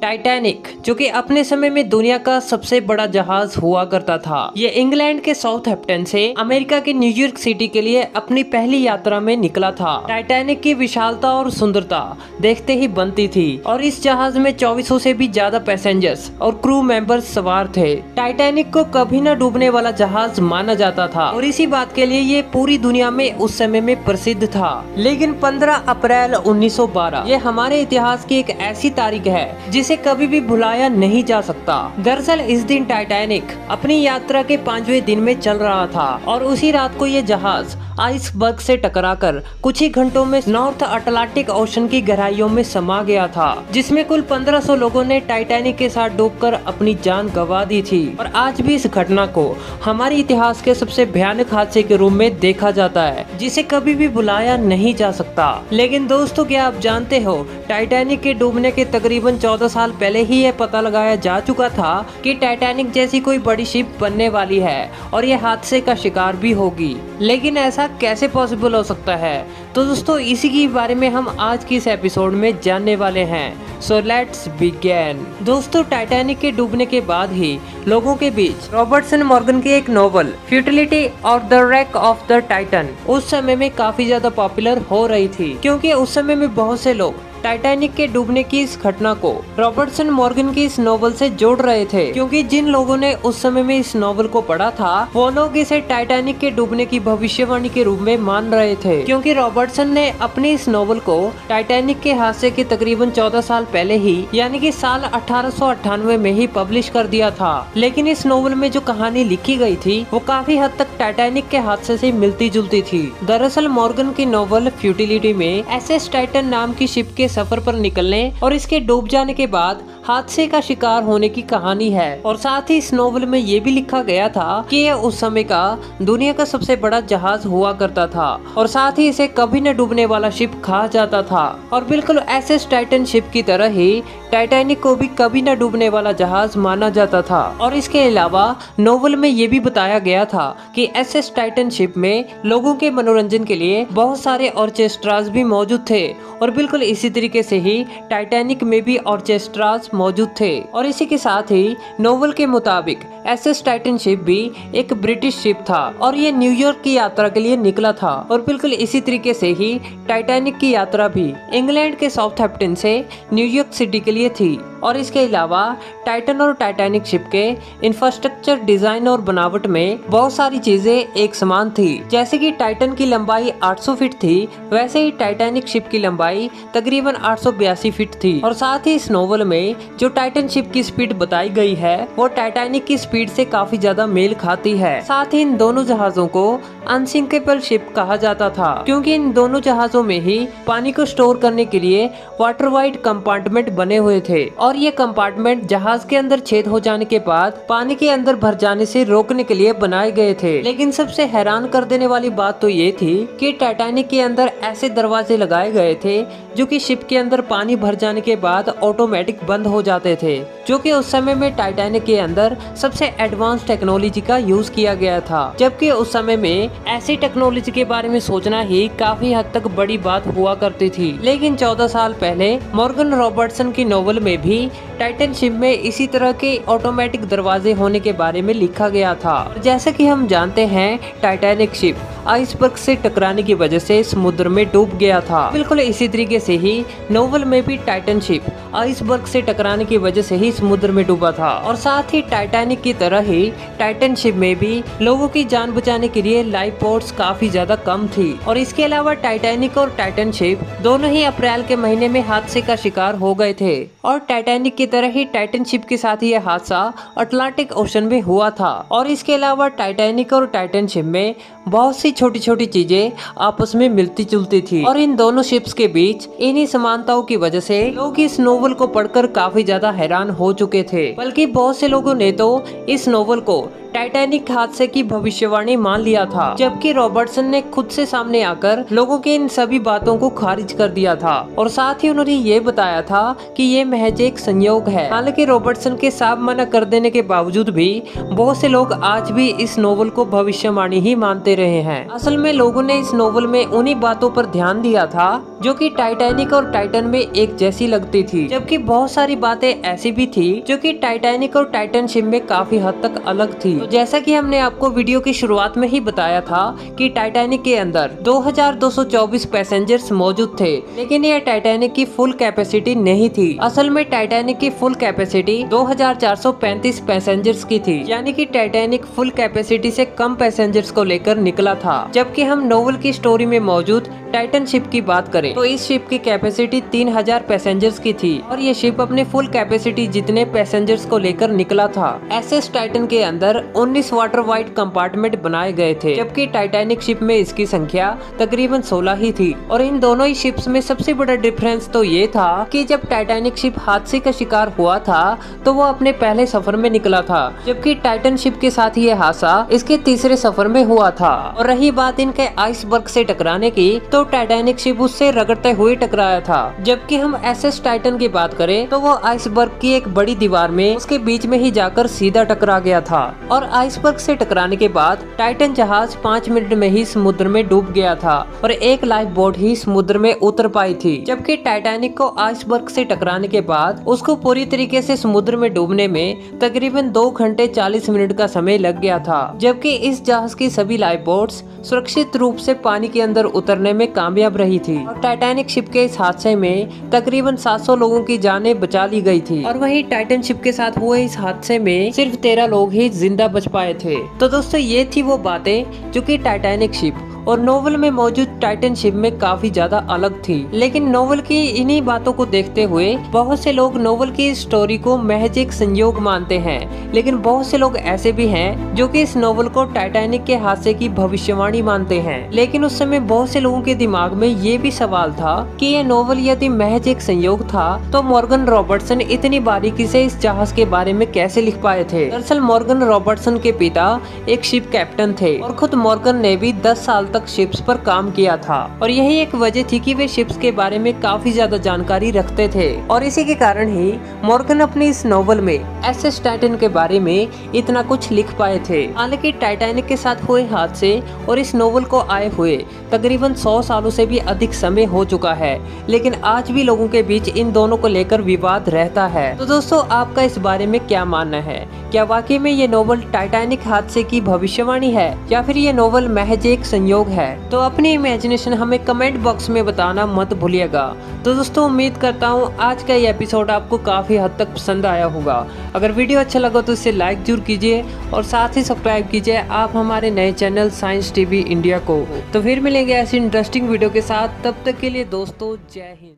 Titanic, जो कि अपने समय में दुनिया का सबसे बड़ा जहाज हुआ करता था। ये इंग्लैंड के साउथहैम्पटन से अमेरिका के न्यूयॉर्क सिटी के लिए अपनी पहली यात्रा में निकला था। टाइटैनिक की विशालता और सुंदरता देखते ही बनती थी और इस जहाज में 2400 से भी ज्यादा पैसेंजर्स और क्रू मेंबर्स सवार थे। टाइटैनिक को कभी न डूबने वाला जहाज माना जाता था और इसी बात के लिए ये पूरी दुनिया में उस समय में प्रसिद्ध था। लेकिन 15 अप्रैल 1912 ये हमारे इतिहास की एक ऐसी तारीख है जिसे कभी भी भुलाया नहीं जा सकता। दरअसल इस दिन टाइटैनिक अपनी यात्रा के 5वें दिन में चल रहा था और उसी रात को ये जहाज आइसबर्ग से टकराकर कुछ ही घंटों में नॉर्थ अटलांटिक ओशन की गहराइयों में समा गया था, जिसमें कुल 1500 लोगों ने टाइटैनिक के साथ डूबकर अपनी जान गंवा दी थी। और आज भी इस घटना को हमारे इतिहास के सबसे भयानक हादसे के रूप में देखा जाता है, जिसे कभी भी भुलाया नहीं जा सकता। लेकिन दोस्तों, क्या आप जानते हो, टाइटैनिक के डूबने के तकरीबन 14 साल पहले ही यह पता लगाया जा चुका था कि टाइटैनिक जैसी कोई बड़ी शिप बनने वाली है और ये हादसे का शिकार भी होगी। लेकिन ऐसा कैसे पॉसिबल हो सकता है? तो दोस्तों, इसी के बारे में हम आज की इस एपिसोड में जानने वाले हैं। So let's begin. दोस्तों, टाइटैनिक के डूबने के बाद ही लोगों के बीच रॉबर्टसन मॉर्गन की एक नॉवल फ्यूटिलिटी और the wreck of the Titan उस समय में काफी ज्यादा पॉपुलर हो रही थी, क्योंकि उस समय में बहुत से लोग टाइटैनिक के डूबने की इस घटना को रॉबर्टसन मॉर्गन की इस नॉवल से जोड़ रहे थे, क्योंकि जिन लोगों ने उस समय में इस नॉवल को पढ़ा था वो लोग इसे टाइटैनिक के डूबने की भविष्यवाणी के रूप में मान रहे थे, क्योंकि रॉबर्टसन ने अपनी इस नॉवल को टाइटैनिक के हादसे के तकरीबन 14 साल पहले ही, यानी कि साल 1898 में ही पब्लिश कर दिया था। लेकिन इस नॉवल में जो कहानी लिखी गई थी वो काफी हद तक टाइटैनिक के हादसे से मिलती जुलती थी। दरअसल मॉर्गन की नॉवल फ्यूटिलिटी में एसएस टाइटन नाम की शिप के सफर पर निकलने और इसके डूब जाने के बाद हादसे का शिकार होने की कहानी है। और साथ ही इस नॉवल में ये भी लिखा गया था कि यह उस समय का दुनिया का सबसे बड़ा जहाज हुआ करता था और साथ ही इसे कभी न डूबने वाला शिप कहा जाता था। और बिल्कुल एसएस टाइटन शिप की तरह ही टाइटैनिक को भी कभी न डूबने वाला जहाज माना जाता था। और इसके अलावा नॉवल में ये भी बताया गया था कि एसएस टाइटन शिप में लोगों के मनोरंजन के लिए बहुत सारे ऑर्केस्ट्रास भी मौजूद थे और बिल्कुल इसी तरीके से ही टाइटैनिक में भी ऑर्केस्ट्रास मौजूद थे। और इसी के साथ ही नॉवल के मुताबिक एसएस टाइटन शिप भी एक ब्रिटिश शिप था और ये न्यूयॉर्क की यात्रा के लिए निकला था। और बिल्कुल इसी तरीके से ही टाइटैनिक की यात्रा भी इंग्लैंड के साउथहैम्पटन से न्यूयॉर्क सिटी के लिए थी। और इसके अलावा टाइटन और टाइटैनिक शिप के इंफ्रास्ट्रक्चर, डिजाइन और बनावट में बहुत सारी चीजें एक समान थी। जैसे कि टाइटन की लंबाई 800 फीट थी, वैसे ही टाइटैनिक शिप की लंबाई तकरीबन 882 फीट थी। और साथ ही इस नॉवल में जो टाइटन शिप की स्पीड बताई गई है वो टाइटैनिक की स्पीड से काफी ज्यादा मेल खाती है। साथ ही इन दोनों जहाजों को अनसिंकेबल शिप कहा जाता था, क्योंकि इन दोनों जहाजों में ही पानी को स्टोर करने के लिए वाटर वाइड कंपार्टमेंट बने हुए थे और ये कंपार्टमेंट जहाज के अंदर छेद हो जाने के बाद पानी के अंदर भर जाने से रोकने के लिए बनाए गए थे। लेकिन सबसे हैरान कर देने वाली बात तो ये थी कि टाइटैनिक के अंदर ऐसे दरवाजे लगाए गए थे जो कि शिप के अंदर पानी भर जाने के बाद ऑटोमेटिक बंद हो जाते थे, जो कि उस समय में टाइटैनिक के अंदर सबसे एडवांस टेक्नोलॉजी का यूज किया गया था। जबकि उस समय में ऐसी टेक्नोलॉजी के बारे में सोचना ही काफी हद तक बड़ी बात हुआ करती थी। लेकिन 14 साल पहले मॉर्गन रॉबर्टसन की नॉवल में भी टाइटन शिप में इसी तरह के ऑटोमेटिक दरवाजे होने के बारे में लिखा गया था। जैसे कि हम जानते हैं, टाइटैनिक शिप आइसबर्ग से टकराने की वजह से समुद्र में डूब गया था। बिल्कुल इसी तरीके से ही नॉवल में भी टाइटन शिप आइसबर्ग से टकराने की वजह से ही समुद्र में डूबा था। और साथ ही टाइटैनिक की तरह ही टाइटन शिप में भी लोगों की जान बचाने के लिए लाइफ बोट्स काफी ज्यादा कम थी। और इसके अलावा टाइटैनिक और टाइटन शिप दोनों ही अप्रैल के महीने में हादसे का शिकार हो गए थे। और टाइटैनिक की तरह ही टाइटन शिप के साथ यह हादसा अटलांटिक ओशन में हुआ था। और इसके अलावा टाइटैनिक और टाइटन शिप में बहुत सी छोटी छोटी चीजें आपस में मिलती जुलती थी और इन दोनों शिप्स के बीच इन्हीं समानताओं की वजह से लोग इस नॉवल को पढ़कर काफी ज्यादा हैरान हो चुके थे। बल्कि बहुत से लोगों ने तो इस नॉवल को टाइटैनिक हादसे की भविष्यवाणी मान लिया था, जबकि रॉबर्टसन ने खुद से सामने आकर लोगों के इन सभी बातों को खारिज कर दिया था और साथ ही उन्होंने ये बताया था कि ये महज एक संयोग है। हालांकि रॉबर्टसन के साफ मना कर देने के बावजूद भी बहुत से लोग आज भी इस नोवेल को भविष्यवाणी ही मानते रहे हैं। असल में लोगों ने इस नोवेल में उन्हीं बातों पर ध्यान दिया था जो कि टाइटैनिक और टाइटन में एक जैसी लगती थी, जबकि बहुत सारी बातें ऐसी भी थी जो कि टाइटैनिक और टाइटन शिप में काफी हद तक अलग थी। तो जैसा कि हमने आपको वीडियो की शुरुआत में ही बताया था कि टाइटैनिक के अंदर 2224 पैसेंजर्स मौजूद थे, लेकिन यह टाइटैनिक की फुल कैपेसिटी नहीं थी। असल में टाइटैनिक की फुल कैपेसिटी 2435 पैसेंजर्स की थी, यानी कि टाइटैनिक फुल कैपेसिटी से कम पैसेंजर्स को लेकर निकला था। जबकि हम नोवेल की स्टोरी में मौजूद टाइटन शिप की बात करें तो इस शिप की कैपेसिटी 3000 पैसेंजर्स की थी और ये शिप अपने फुल कैपेसिटी जितने पैसेंजर्स को लेकर निकला था। एसएस टाइटन के अंदर 19 वाटर वाइड कंपार्टमेंट बनाए गए थे, जबकि टाइटैनिक शिप में इसकी संख्या तकरीबन 16 ही थी। और इन दोनों ही शिप्स में सबसे बड़ा डिफरेंस तो ये था कि जब टाइटैनिक शिप हादसे का शिकार हुआ था तो वो अपने पहले सफर में निकला था, जबकि टाइटन शिप के साथ ये हादसा इसके तीसरे सफर में हुआ था। और रही बात इनके आइसबर्ग से टकराने की, तो टाइटैनिक शिप उससे रगड़ते हुए टकराया था, जबकि हम एसएस टाइटन की बात करें तो वो आइसबर्ग की एक बड़ी दीवार में उसके बीच में ही जाकर सीधा टकरा गया था। और आइसबर्ग से टकराने के बाद टाइटन जहाज 5 मिनट में ही समुद्र में डूब गया था और एक लाइफ बोट ही समुद्र में उतर पाई थी, जबकि टाइटैनिक को आइसबर्ग से टकराने के बाद उसको पूरी तरीके से समुद्र में डूबने में तकरीबन 2 घंटे 40 मिनट का समय लग गया था। जबकि इस जहाज की सभी लाइफ बोट्स सुरक्षित रूप से पानी के अंदर उतरने में कामयाब रही थी और टाइटैनिक शिप के इस हादसे में तकरीबन 700 लोगों की जानें बचा ली गई थी। और वहीं टाइटन शिप के साथ हुए इस हादसे में सिर्फ 13 लोग ही जिंदा बच पाए थे। तो दोस्तों ये थी वो बातें जो कि टाइटैनिक शिप और नोवेल में मौजूद टाइटन शिप में काफी ज्यादा अलग थी। लेकिन नोवेल की इन्हीं बातों को देखते हुए बहुत से लोग नोवेल की स्टोरी को महज एक संयोग मानते हैं, लेकिन बहुत से लोग ऐसे भी हैं जो कि इस नोवेल को टाइटैनिक के हादसे की भविष्यवाणी मानते हैं। लेकिन उस समय बहुत से लोगों के दिमाग में ये भी सवाल था कि यह नोवेल यदि महज एक संयोग था तो मॉर्गन रॉबर्टसन इतनी बारीकी से इस जहाज के बारे में कैसे लिख पाए थे। दरअसल मॉर्गन रॉबर्टसन के पिता एक शिप कैप्टन थे और खुद मॉर्गन ने भी 10 साल तक शिप्स पर काम किया था और यही एक वजह थी कि वे शिप्स के बारे में काफी ज्यादा जानकारी रखते थे। और इसी के कारण ही मॉर्गन अपनी इस नोवेल में एसएस टाइटन के बारे में इतना कुछ लिख पाए थे। हालांकि टाइटैनिक के साथ हुए हादसे और इस नोवेल को आए हुए तकरीबन 100 सालों से भी अधिक समय हो चुका है, लेकिन आज भी लोगों के बीच इन दोनों को लेकर विवाद रहता है। तो दोस्तों आपका इस बारे में क्या मानना है? क्या वाकई में ये नोवेल टाइटैनिक हादसे की भविष्यवाणी है या फिर ये नोवेल महज एक संयोग है? तो अपनी इमेजिनेशन हमें कमेंट बॉक्स में बताना मत भूलिएगा। तो दोस्तों उम्मीद करता हूँ आज का ये एपिसोड आपको काफी हद तक पसंद आया होगा। अगर वीडियो अच्छा लगा तो इसे लाइक जरूर कीजिए और साथ ही सब्सक्राइब कीजिए आप हमारे नए चैनल साइंस टीवी इंडिया को। तो फिर मिलेंगे ऐसी इंटरेस्टिंग वीडियो के साथ, तब तक के लिए दोस्तों जय हिंद।